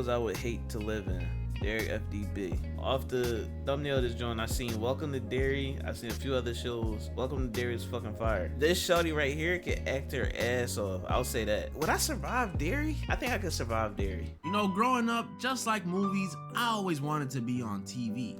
shows I would hate to live in. Derry FDB. Off the thumbnail of this joint, I seen Welcome to Derry. I seen a few other shows. Welcome to Derry is fucking fire. This shorty right here can act her ass off. I'll say that. Would I survive Derry? I think I could survive Derry. You know, growing up, just like movies, I always wanted to be on TV.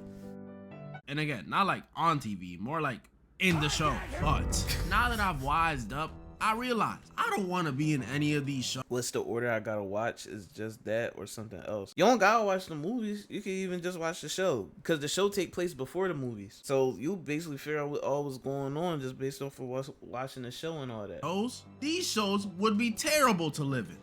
And again, not like on TV, more like in the show. But now that I've wised up, I realize I don't want to be in any of these shows. What's the order I gotta watch? Is just that or something else? You don't gotta watch the movies. You can even just watch the show, because the show take place before the movies. So you basically figure out what all was going on just based off of watching the show and all that. These shows would be terrible to live in.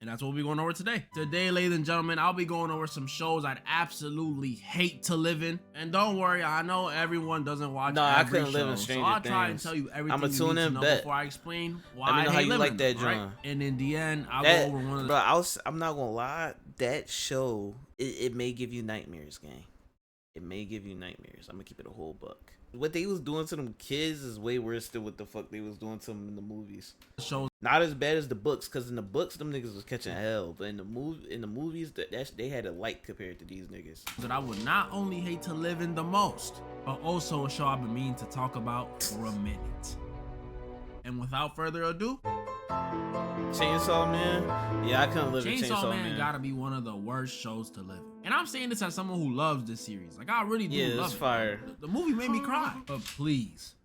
And that's what we'll be going over today. Today, ladies and gentlemen, I'll be going over some shows I'd absolutely hate to live in. And don't worry, I know everyone doesn't watch every I couldn't show, live in Stranger so I'll try and Things. tell you everything I'ma you tune need to in, know bet. before I explain why Let me know I how hate you living like that, in, right? John. And in the end, I'll That, go over one of the... bro, I'm not gonna lie. That show, it may give you nightmares, gang. It may give you nightmares. I'm gonna keep it a whole buck. What they was doing to them kids is way worse than what the fuck they was doing to them in the movies. Shows Not as bad as the books, cause in the books them niggas was catching hell, but in the movies they had a light compared to these niggas. that I would not only hate to live in the most, but also a show I've been meaning to talk about for a minute. And without further ado, Chainsaw Man? Yeah, I couldn't live in Chainsaw Man gotta be one of the worst shows to live in. And I'm saying this as someone who loves this series. Like, I really do love it. Fire. The movie made me cry. But please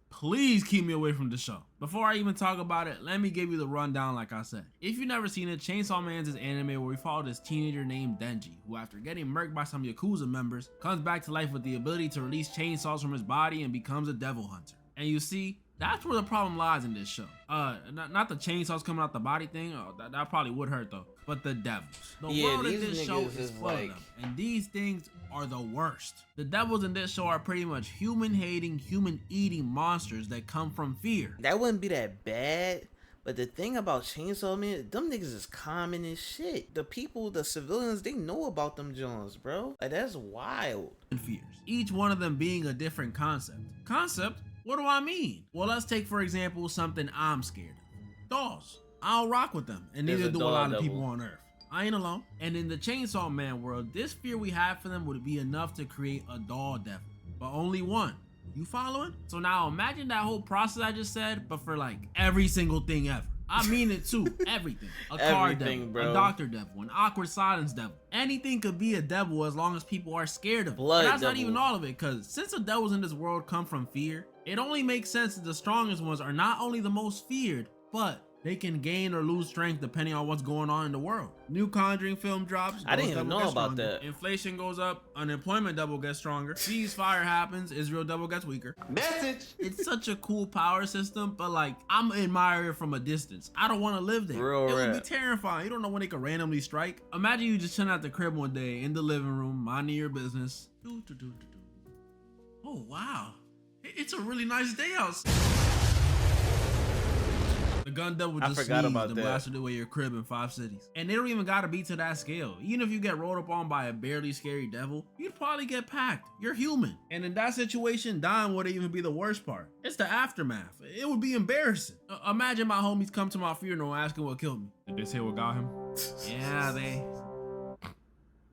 keep me away from the show. Before I even talk about it, let me give you the rundown like I said. If you've never seen it, Chainsaw Man's this anime where we follow this teenager named Denji, who after getting murked by some Yakuza members, comes back to life with the ability to release chainsaws from his body and becomes a devil hunter. And you see, that's where the problem lies in this show. Not the chainsaws coming out the body thing. That probably would hurt though. But the devils. The world in this show is full of them. And these things are the worst. The devils in this show are pretty much human-hating, human-eating monsters that come from fear. That wouldn't be that bad. But the thing about Chainsaw Man, them niggas is common as shit. The people, the civilians, they know about them Jones, bro. Like, that's wild. Fears. Each one of them being a different concept. Concept? What do I mean? Well, let's take, for example, something I'm scared of. Dolls. I don't rock with them, and neither do a lot of people on Earth. I ain't alone. And in the Chainsaw Man world, this fear we have for them would be enough to create a doll devil. But only one. You following? So now imagine that whole process I just said, but for like every single thing ever. I mean it too. Everything. A car devil, bro. A doctor devil, an awkward silence devil. Anything could be a devil as long as people are scared of it. Blood but that's devil. not even all of it, because since the devils in this world come from fear, it only makes sense that the strongest ones are not only the most feared, but they can gain or lose strength depending on what's going on in the world. New Conjuring film drops. I didn't even know about that. Inflation goes up. Unemployment double gets stronger. Ceasefire happens. Israel double gets weaker. Message. It's such a cool power system, but like, I'm admiring it from a distance. I don't want to live there. Real it would be rap. terrifying. You don't know when they could randomly strike. Imagine you just chilling at the crib one day in the living room, minding your business. Oh wow, it's a really nice day outside. The gun devil just sneezed and blasted away your crib in 5 cities. And they don't even gotta be to that scale. Even if you get rolled up on by a barely scary devil, you'd probably get packed. You're human. And in that situation, dying wouldn't even be the worst part. It's the aftermath. It would be embarrassing. Imagine my homies come to my funeral asking what killed me. Did they say what got him? Yeah,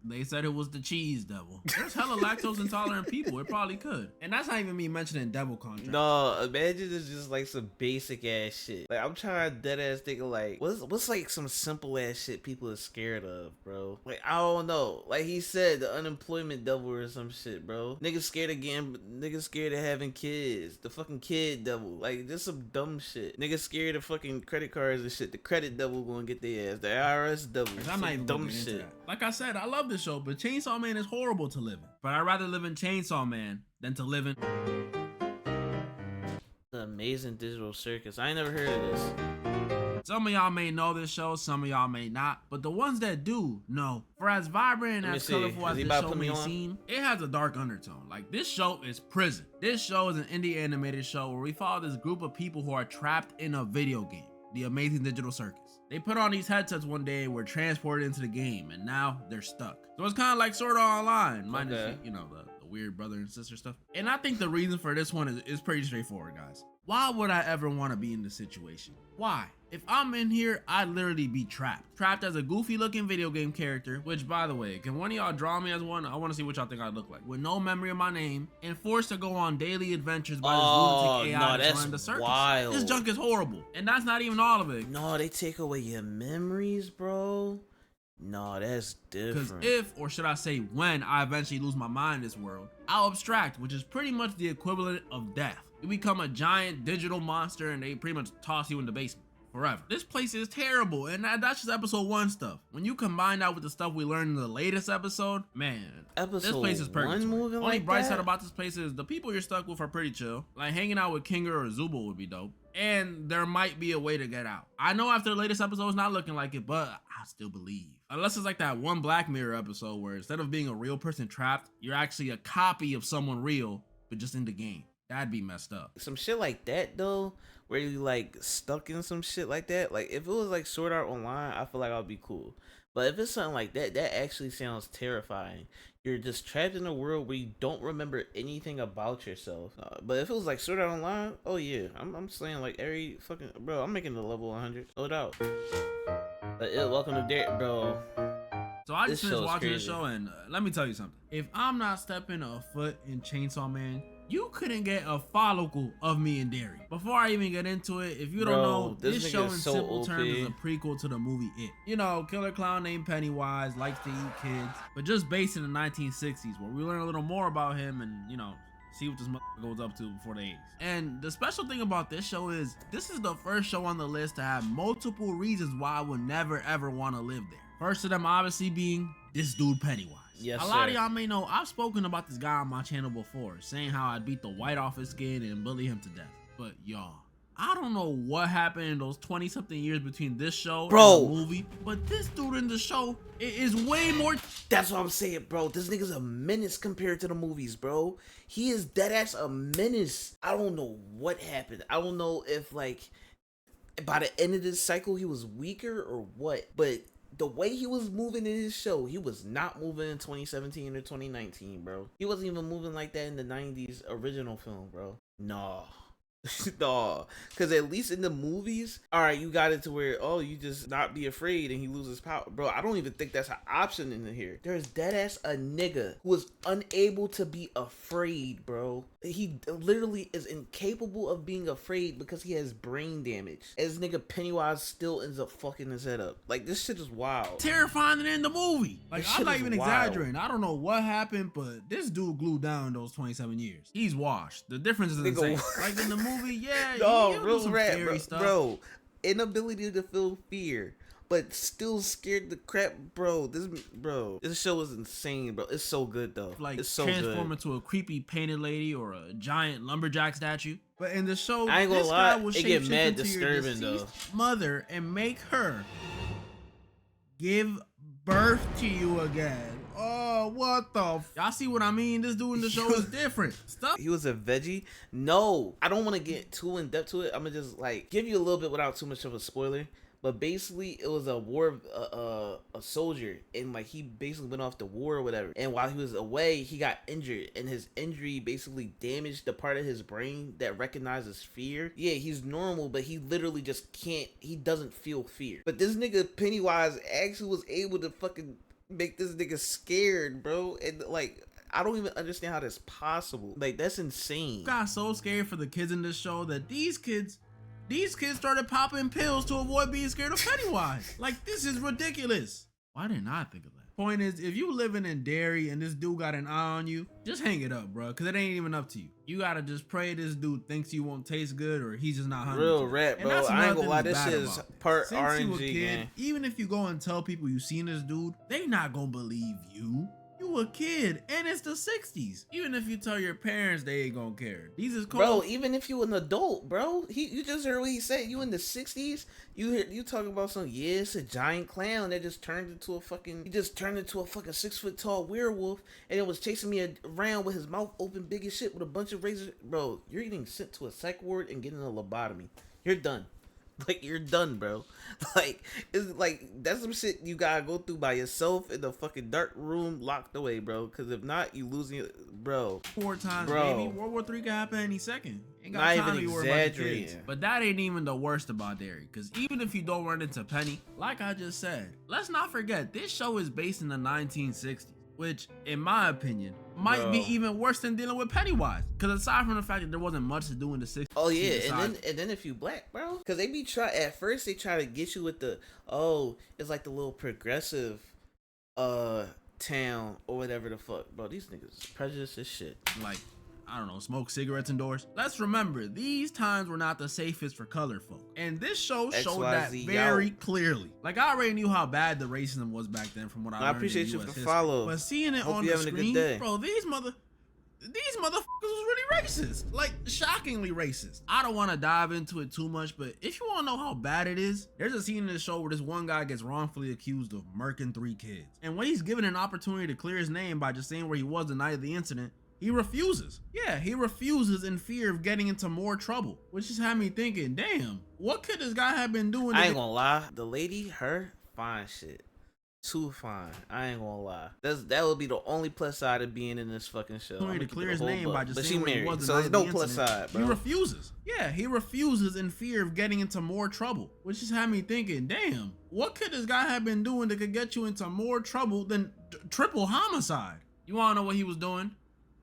they said it was the cheese devil. There's hella lactose intolerant people. It probably could. And that's not even me mentioning devil contracts. No, imagine it's just like some basic ass shit. Like, I'm trying to dead ass think of like, what's like some simple ass shit people are scared of, bro? Like, I don't know. Like he said, the unemployment devil or some shit, bro. Niggas scared of niggas scared of having kids. The fucking kid devil. Like, just some dumb shit. Niggas scared of fucking credit cards and shit. The credit devil gonna get their ass. The IRS devil. I'm not even dumb shit. Like I said, I love this show, but Chainsaw Man is horrible to live in. But I'd rather live in Chainsaw Man than to live in The Amazing Digital Circus. I ain't never heard of this. Some of y'all may know this show, some of y'all may not, but the ones that do know. For as vibrant and as colorful as this show may seem, it has a dark undertone. Like, this show is prison. This show is an indie animated show where we follow this group of people who are trapped in a video game, The Amazing Digital Circus. They put on these headsets one day and were transported into the game, and now they're stuck. So it's kind of like Sword Art Online, minus, you know, the weird brother and sister stuff. And I think the reason for this one is pretty straightforward, guys. Why would I ever want to be in this situation? Why? If I'm in here, I'd literally be trapped. Trapped as a goofy looking video game character, which by the way, can one of y'all draw me as one? I want to see what y'all think I look like. With no memory of my name and forced to go on daily adventures by this lunatic AI that's running the circus. Wild. This junk is horrible. And that's not even all of it. No, they take away your memories, bro. No, that's different. Because if, or should I say when, I eventually lose my mind in this world, I'll abstract, which is pretty much the equivalent of death. You become a giant digital monster and they pretty much toss you in the basement forever. This place is terrible, and that's just episode 1 stuff. When you combine that with the stuff we learned in the latest episode, man, this place is perfect. Only bright side about this place is the people you're stuck with are pretty chill. Like hanging out with Kinger or Zubul would be dope. And there might be a way to get out. I know after the latest episode it's not looking like it, but I still believe. Unless it's like that one Black Mirror episode where instead of being a real person trapped, you're actually a copy of someone real, but just in the game. That'd be messed up. Some shit like that though, where you like stuck in some shit like that. Like if it was like Sword Art Online, I feel like I'd be cool. But if it's something like that, that actually sounds terrifying. You're just trapped in a world where you don't remember anything about yourself. But if it was like Sword Art Online, oh yeah, I'm saying like every fucking bro, I'm making the level 100. No doubt. But welcome to Derek, bro. So I just finished watching the show, and let me tell you something. If I'm not stepping a foot in Chainsaw Man, you couldn't get a follicle of me and Derry. Before I even get into it, if you don't know, this show in simple terms is a prequel to the movie It. You know, killer clown named Pennywise, likes to eat kids, but just based in the 1960s, where we learn a little more about him and, you know, see what this goes up to before the 80s. And the special thing about this show is, this is the first show on the list to have multiple reasons why I would never ever want to live there. First of them obviously being this dude Pennywise. Yes, a lot of y'all may know I've spoken about this guy on my channel before, saying how I'd beat the white off his skin and bully him to death. But y'all, I don't know what happened in those 20-something years between this show and the movie, but this dude in the show is way more. That's what I'm saying, bro. This nigga's a menace compared to the movies, bro. He is deadass a menace. I don't know what happened. I don't know if like by the end of this cycle he was weaker or what, but the way he was moving in his show, he was not moving in 2017 or 2019, bro. He wasn't even moving like that in the 90s original film, bro. No. No, because at least in the movies, all right, you got it to where, oh, you just not be afraid and he loses power. Bro, I don't even think that's an option in here. There's deadass a nigga who is unable to be afraid, bro. He literally is incapable of being afraid because he has brain damage. As nigga Pennywise still ends up fucking his head up. Like, this shit is wild. Terrifying than in the movie. Like, I'm not even exaggerating. I don't know what happened, but this dude glued down those 27 years. He's washed. The difference is insane. Like in the movie, yeah, no, real rap, bro. Inability to feel fear, but still scared the crap, bro. This show is insane, bro. It's so good though. Like it's so transform into a creepy painted lady or a giant lumberjack statue. But in the show, I ain't gonna this lie, guy will it get mad into disturbing your though. Mother and make her give birth to you again. Oh, what the y'all see what I mean? This dude in the show is different. Stuff. He was a veggie? No. I don't want to get too in depth to it. I'm gonna just like give you a little bit without too much of a spoiler. But basically it was a war, a soldier, and like he basically went off to war or whatever. And while he was away, he got injured, and his injury basically damaged the part of his brain that recognizes fear. Yeah, he's normal, but he literally just can't, he doesn't feel fear. But this nigga Pennywise actually was able to fucking make this nigga scared, bro. And like, I don't even understand how that's possible. Like, that's insane. Got so scared for the kids in this show that these kids started popping pills to avoid being scared of Pennywise. Like, this is ridiculous. Why didn't I think of that? Point is, if you living in Derry and this dude got an eye on you, just hang it up, bro, because it ain't even up to you. You gotta just pray this dude thinks you won't taste good or he's just not hungry. Real rap, bro. I ain't gonna lie, this shit is part RNG, man. Even if you go and tell people you seen this dude, they not gonna believe you. You a kid, and it's the 60s. Even if you tell your parents, they ain't gonna care. These is cool. Bro, even if you an adult, bro. You just heard what he said. You in the 60s? You talking about some, yeah, it's a giant clown that just turned into a fucking, he just turned into a fucking 6 foot tall werewolf and it was chasing me around with his mouth open big as shit with a bunch of razors. Bro, you're getting sent to a psych ward and getting a lobotomy. You're done. Like, you're done, bro. Like, it's like, that's some shit you gotta go through by yourself in the fucking dark room, locked away, bro. Because if not, you losing it, bro. 4 times, Bro. baby. World War III could happen any second. Ain't got Not time even to be worried about the exaggerating. kids. But that ain't even the worst about Derry. Because even if you don't run into Penny, like I just said, let's not forget, this show is based in the 1960s. Which, in my opinion, might be even worse than dealing with Pennywise. Because aside from the fact that there wasn't much to do in the 60s. Oh yeah, and then if you black, bro, because they be at first they try to get you with the, oh, it's like the little progressive town or whatever the fuck, bro. These niggas prejudiced as shit. Like, I don't know, smoke cigarettes indoors. Let's remember, these times were not the safest for colored folk. And this show showed that very clearly. Like, I already knew how bad the racism was back then from what I learned. I appreciate you for follow. But seeing it on the screen, bro, these motherfuckers was really racist. Like, shockingly racist. I don't want to dive into it too much, but if you want to know how bad it is, there's a scene in this show where this one guy gets wrongfully accused of murking 3 kids. And when he's given an opportunity to clear his name by just saying where he was the night of the incident, he refuses. Yeah, he refuses in fear of getting into more trouble, which just had me thinking, damn, what could this guy have been doing? I ain't gonna lie, the lady, her, fine shit. Too fine. I ain't gonna lie. That would be the only plus side of being in this fucking show. To clear his name by just saying where he was the so night there's of no the plus incident. side, bro. He refuses. Yeah, he refuses in fear of getting into more trouble, which just had me thinking, damn, what could this guy have been doing that could get you into more trouble than triple homicide? You wanna know what he was doing?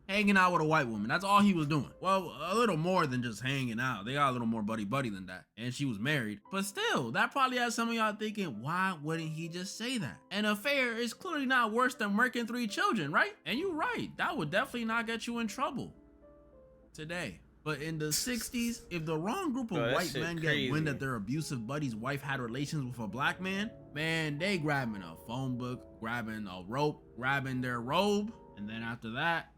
Hanging out with a white woman. That's all he was doing. Well, a little more than just hanging out. They got a little more buddy-buddy than that. And she was married. But still, that probably has some of y'all thinking, why wouldn't he just say that? An affair is clearly not worse than murking 3 children, right? And you're right. That would definitely not get you in trouble today. But in the 60s, if the wrong group of white men get wind that their abusive buddy's wife had relations with a black man, they grabbing a phone book, grabbing a rope, grabbing their robe, and then after that,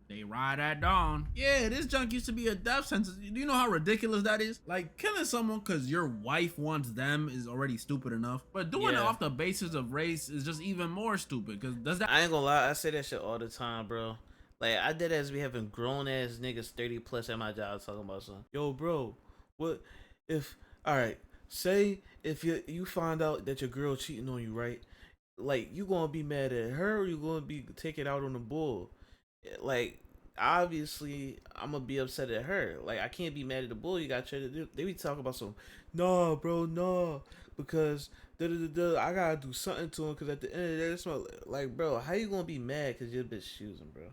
they ride at dawn. Yeah, this junk used to be a death sentence. Do you know how ridiculous that is? Like, killing someone because your wife wants them is already stupid enough. But doing it off the basis of race is just even more stupid. Because does that... I ain't gonna lie, I say that shit all the time, bro. Like, I did as we having grown ass niggas 30 plus at my job talking about something. Yo, bro, what if... Alright, say if you find out that your girl cheating on you, right? Like, you gonna be mad at her or you gonna be take it out on the bull? Like, obviously I'm gonna be upset at her. Like, I can't be mad at the bull. You gotta try to do. They be talking about some, nah, bro, nah, because I gotta do something to him. Because at the end of the day, it's like, bro, how you gonna be mad because your bitch choosing, bro?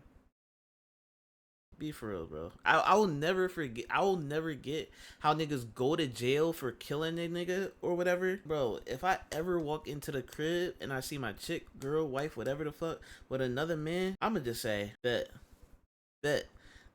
Be for real, bro. I will never forget. I will never get how niggas go to jail for killing a nigga or whatever, bro. If I ever walk into the crib and I see my chick, girl, wife, whatever the fuck, with another man, I'ma just say, bet.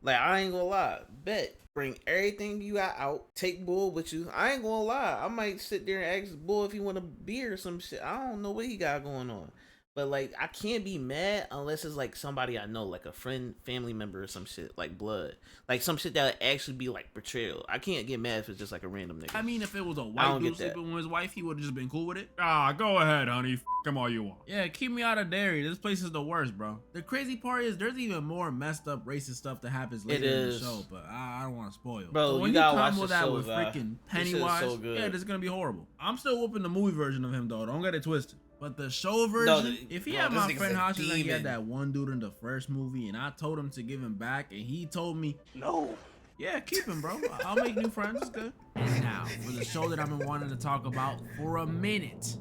Like, I ain't gonna lie, bet. Bring everything you got out. Take bull with you. I ain't gonna lie. I might sit there and ask bull if he want a beer or some shit. I don't know what he got going on. But, like, I can't be mad unless it's, like, somebody I know, like a friend, family member or some shit, like blood. Like, some shit that would actually be, like, betrayal. I can't get mad if it's just, like, a random nigga. I mean, if it was a white dude sleeping with his wife, he would have just been cool with it. Ah, go ahead, honey. F him all you want. Yeah, keep me out of Derry. This place is the worst, bro. The crazy part is there's even more messed up racist stuff that happens later in the show, but I don't want to spoil. Bro, so when you gotta combo watch that show, with freaking Pennywise, so good. yeah, this is gonna be horrible. I'm still whooping the movie version of him, though. Don't get it twisted. But the show version, if he had my friend Hodges and he had that one dude in the first movie and I told him to give him back and he told me, no. Yeah, keep him, bro. I'll make new friends. It's good. And now, for the show that I've been wanting to talk about for a minute.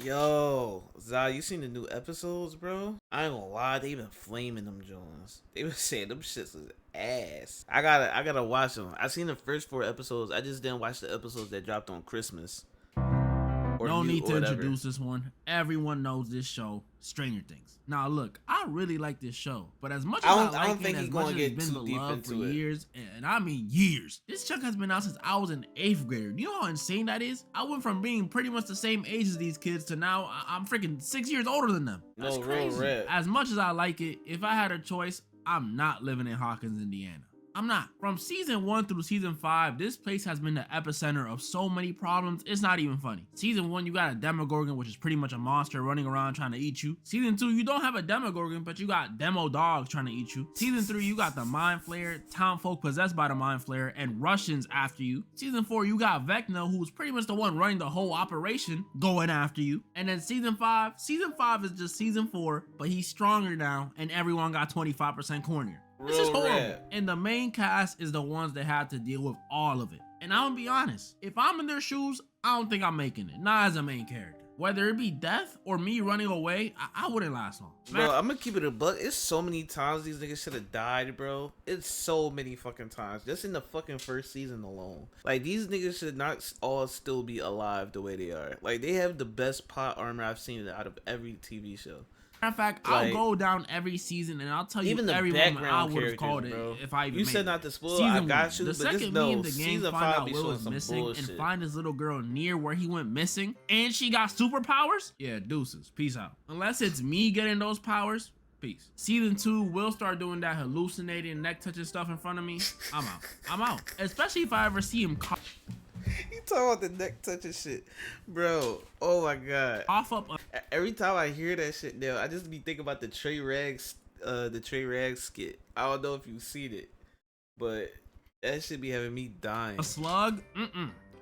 Yo, Zah, you seen the new episodes, bro? I ain't gonna lie, they been flaming them Jones. They been saying them shits is ass. I gotta watch them. I seen the first 4 episodes. I just didn't watch the episodes that dropped on Christmas. No need to introduce this one. Everyone knows this show, Stranger Things. Now look, I really like this show, but as much as I like it, as much as it's been beloved for years, and I mean years, this chunk has been out since I was an 8th grader. You know how insane that is? I went from being pretty much the same age as these kids to now I'm freaking 6 years older than them. That's crazy. As much as I like it, if I had a choice, I'm not living in Hawkins, Indiana. I'm not. From season 1 through season 5, this place has been the epicenter of so many problems, it's not even funny. Season 1, you got a Demogorgon, which is pretty much a monster running around trying to eat you. Season 2, you don't have a Demogorgon, but you got demo dogs trying to eat you. Season 3, you got the Mind Flayer, townfolk possessed by the Mind Flayer, and Russians after you. Season 4, you got Vecna, who's pretty much the one running the whole operation, going after you. And then season 5 is just season 4, but he's stronger now, and everyone got 25% cornier. This is horrible. Rap. And the main cast is the ones that have to deal with all of it. And I'm gonna be honest, if I'm in their shoes, I don't think I'm making it, not as a main character. Whether it be death or me running away, I wouldn't last long. Bro, I'm gonna keep it a buck. It's so many times these niggas should have died, bro. It's so many fucking times. Just in the fucking first season alone. Like, these niggas should not all still be alive the way they are. Like, they have the best plot armor I've seen out of every TV show. Matter of fact, I'll go down every season and I'll tell you even every moment I would have called it if I even You said not to spoil, I got you, the but second just me know, in the game season find 5 out be Will showing was some missing bullshit. and find his little girl near where he went missing and she got superpowers, yeah, deuces, peace out. Unless it's me getting those powers, peace. Season 2 will start doing that hallucinating, neck touching stuff in front of me. I'm out. Especially if I ever see him You talking about the neck touching shit, bro? Oh my god! Off up. Every time I hear that shit, now I just be thinking about the Trey Rags skit. I don't know if you've seen it, but that should be having me dying. A slug?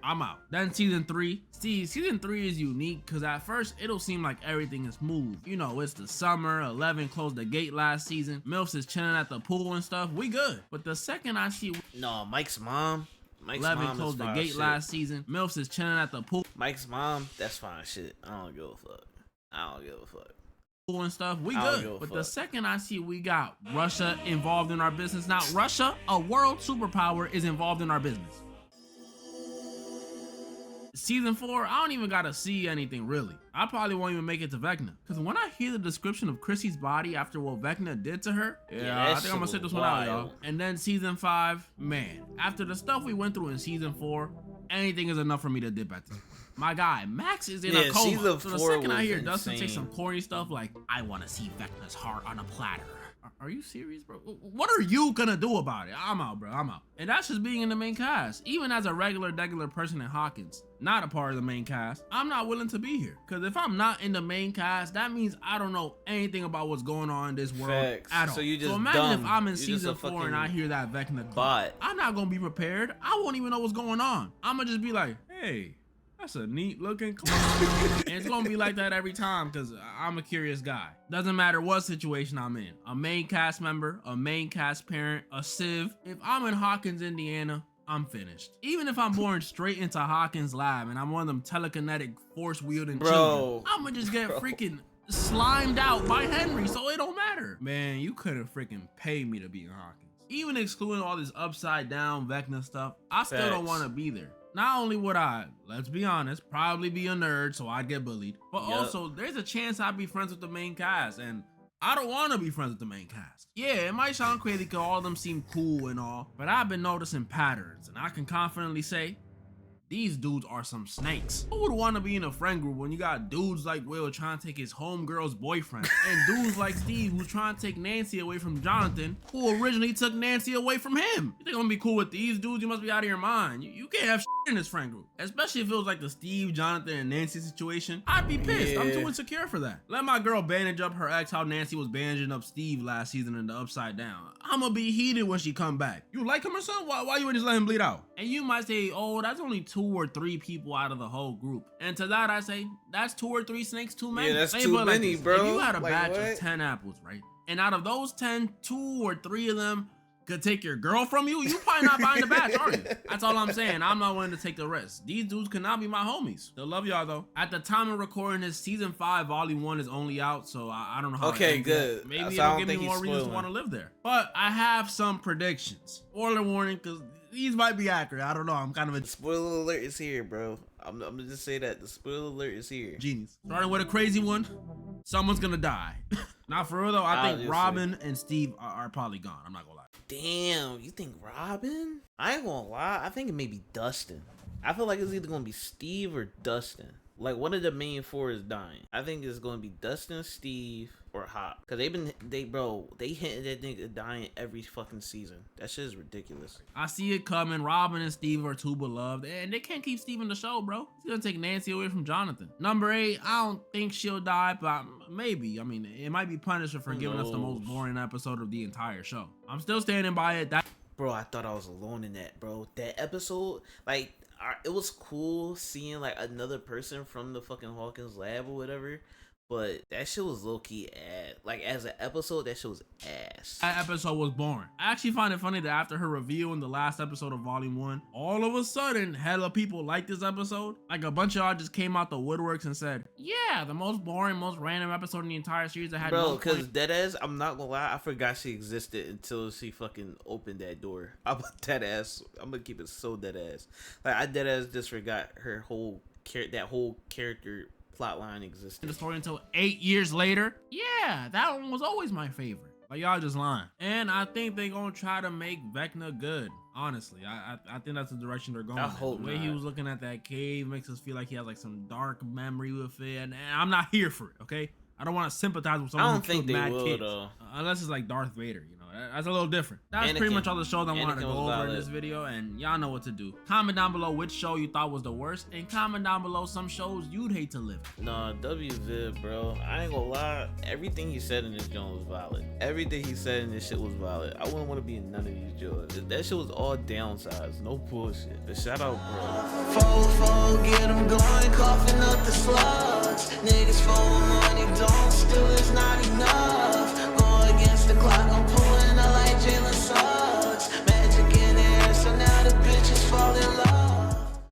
I'm out. Then season 3. See, season 3 is unique because at first it'll seem like everything is smooth. You know, it's the summer. 11 closed the gate last season. Milfs is chilling at the pool and stuff. We good. But the second I see Mike's mom. 11 closed the gate last season. Milfs is chilling at the pool. Mike's mom, that's fine shit. I don't give a fuck. And stuff, we good. But the second I see we got Russia involved in our business, now Russia, a world superpower, is involved in our business. Season 4, I don't even gotta see anything really. I probably won't even make it to Vecna. Cause when I hear the description of Chrissy's body after what Vecna did to her, I think I'm gonna sit this one out, y'all. And then season 5, man, after the stuff we went through in season 4, anything is enough for me to dip at this. My guy, Max is in a coma. So the second I hear Dustin say some corny stuff like, I wanna see Vecna's heart on a platter. Are you serious, bro? What are you gonna do about it? I'm out, bro. I'm out. And that's just being in the main cast. Even as a regular person in Hawkins, not a part of the main cast, I'm not willing to be here. Because if I'm not in the main cast, that means I don't know anything about what's going on in this world at all. So imagine if I'm in season 4 and I hear that Vecna bot. I'm not gonna be prepared. I won't even know what's going on. I'm gonna just be like, hey, that's a neat looking clown. And it's gonna be like that every time because I'm a curious guy. Doesn't matter what situation I'm in. A main cast member, a main cast parent, a civ. If I'm in Hawkins, Indiana, I'm finished. Even if I'm born straight into Hawkins lab and I'm one of them telekinetic force wielding children, I'm gonna just get freaking slimed out by Henry, so it don't matter. Man, you couldn't freaking pay me to be in Hawkins. Even excluding all this upside down Vecna stuff, I still don't want to be there. Not only would I, let's be honest, probably be a nerd, so I'd get bullied, but also there's a chance I'd be friends with the main cast, and I don't want to be friends with the main cast. Yeah, it might sound crazy because all of them seem cool and all, but I've been noticing patterns, and I can confidently say, these dudes are some snakes. Who would want to be in a friend group when you got dudes like Will trying to take his homegirl's boyfriend and dudes like Steve who's trying to take Nancy away from Jonathan, who originally took Nancy away from him? You think I'm gonna be cool with these dudes? You must be out of your mind. You can't have shit in this friend group. Especially if it was like the Steve, Jonathan, and Nancy situation. I'd be pissed. I'm too insecure for that. Let my girl bandage up her ex how Nancy was bandaging up Steve last season in the Upside Down. I'm gonna be heated when she come back. You like him or something? Why you would just let him bleed out? And you might say, oh, that's only 2 or 3 people out of the whole group. And to that I say, that's 2 or 3 snakes too many. Yeah, that's too many, bro. If you had a batch of 10 apples, right? And out of those 10, 2 or 3 of them could take your girl from you, you probably not buying the batch, are you? That's all I'm saying. I'm not willing to take the risk. These dudes cannot be my homies. They'll love y'all though. At the time of recording this, season 5, volume 1 is only out, so I don't know how. Okay, good. Maybe it'll give me more reasons to want to live there. But I have some predictions. Spoiler warning, because these might be accurate. I don't know. I'm kind of a spoiler alert is here, bro. I'm gonna just say that the spoiler alert is here. Genius. Starting with a crazy one. Someone's gonna die. Not for real though. I think Robin and Steve are probably gone. I'm not gonna lie. Damn, you think Robin? I ain't gonna lie. I think it may be Dustin. I feel like it's either gonna be Steve or Dustin. Like one of the main four is dying. I think it's gonna be Dustin, Steve, or Hop. Cause they hinted that nigga dying every fucking season. That shit is ridiculous. I see it coming. Robin and Steve are too beloved, and they can't keep Steve in the show, bro. He's gonna take Nancy away from Jonathan. Number 8, I don't think she'll die, but maybe. I mean, it might be Punisher for giving us the most boring episode of the entire show. I'm still standing by it. Bro, I thought I was alone in that, bro. That episode, like, it was cool seeing like another person from the fucking Hawkins lab or whatever. But that shit was low-key ass. Like, as an episode, that shit was ass. That episode was boring. I actually find it funny that after her review in the last episode of Volume 1, all of a sudden, hella people liked this episode. Like, a bunch of y'all just came out the woodworks and said, yeah, the most boring, most random episode in the entire series that had no point. Bro, because Deadass, I'm not gonna lie, I forgot she existed until she fucking opened that door. I'm Deadass. I'm gonna keep it so Deadass. Like, I Deadass just forgot her whole character plot line existed. The story until 8 years later. Yeah, that one was always my favorite. Like, y'all just lying. And I think they gonna try to make Vecna good. Honestly, I think that's the direction they're going. I hope the way not. He was looking at that cave makes us feel like he has like some dark memory with it, and I'm not here for it. Okay, I don't want to sympathize with someone who killed mad kids, unless it's like Darth Vader. You know, that's a little different. That's pretty much all the shows I wanted to go over in this video, and y'all know what to do. Comment down below which show you thought was the worst, and comment down below some shows you'd hate to live in. Nah, WViv, bro. I ain't gonna lie. Everything he said in this joint was valid. Everything he said in this shit was valid. I wouldn't want to be in none of these joints. That shit was all downsides. No bullshit. But shout out, bro. Get them going, coughing up the slugs. Niggas